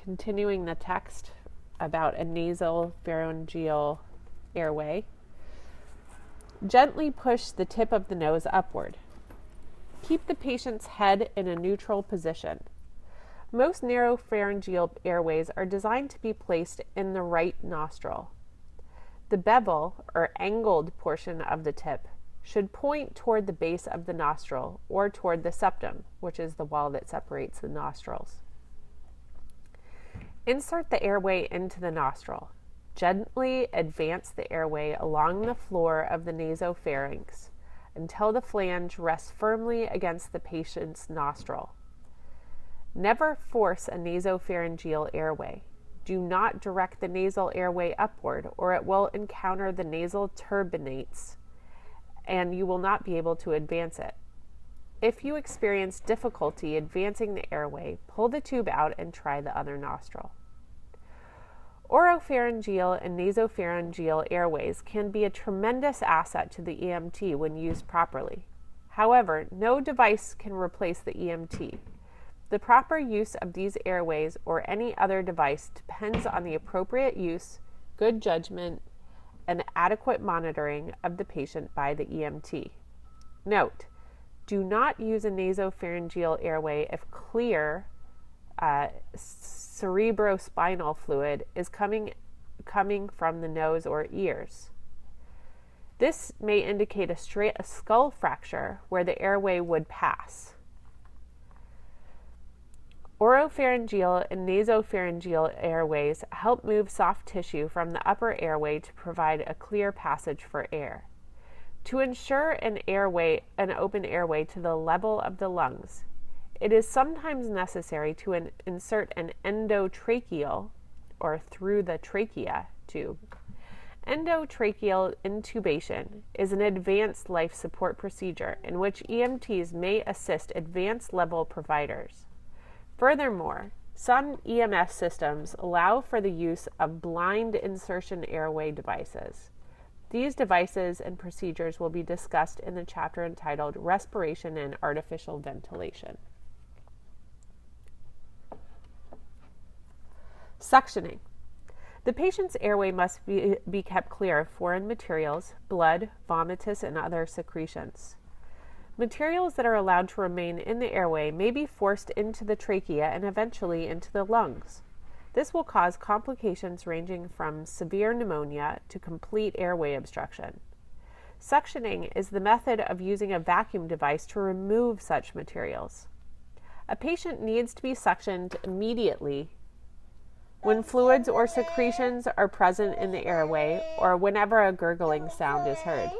continuing the text about a nasal pharyngeal airway. Gently push the tip of the nose upward. Keep the patient's head in a neutral position. Most naropharyngeal airways are designed to be placed in the right nostril. The bevel, or angled portion of the tip, should point toward the base of the nostril or toward the septum, which is the wall that separates the nostrils. Insert the airway into the nostril. Gently advance the airway along the floor of the nasopharynx until the flange rests firmly against the patient's nostril. Never force a nasopharyngeal airway. Do not direct the nasal airway upward, or it will encounter the nasal turbinates and you will not be able to advance it. If you experience difficulty advancing the airway, pull the tube out and try the other nostril. Oropharyngeal and nasopharyngeal airways can be a tremendous asset to the EMT when used properly. However, no device can replace the EMT. The proper use of these airways or any other device depends on the appropriate use, good judgment, and adequate monitoring of the patient by the EMT. Note, do not use a nasopharyngeal airway if clear cerebrospinal fluid is coming from the nose or ears. This may indicate a skull fracture where the airway would pass. Oropharyngeal and nasopharyngeal airways help move soft tissue from the upper airway to provide a clear passage for air. To ensure an open airway to the level of the lungs, it is sometimes necessary to insert an endotracheal, or through the trachea, tube. Endotracheal intubation is an advanced life support procedure in which EMTs may assist advanced level providers. Furthermore, some EMS systems allow for the use of blind insertion airway devices. These devices and procedures will be discussed in the chapter entitled Respiration and Artificial Ventilation. Suctioning. The patient's airway must be kept clear of foreign materials, blood, vomitus, and other secretions. Materials that are allowed to remain in the airway may be forced into the trachea and eventually into the lungs. This will cause complications ranging from severe pneumonia to complete airway obstruction. Suctioning is the method of using a vacuum device to remove such materials. A patient needs to be suctioned immediately when fluids or secretions are present in the airway or whenever a gurgling sound is heard.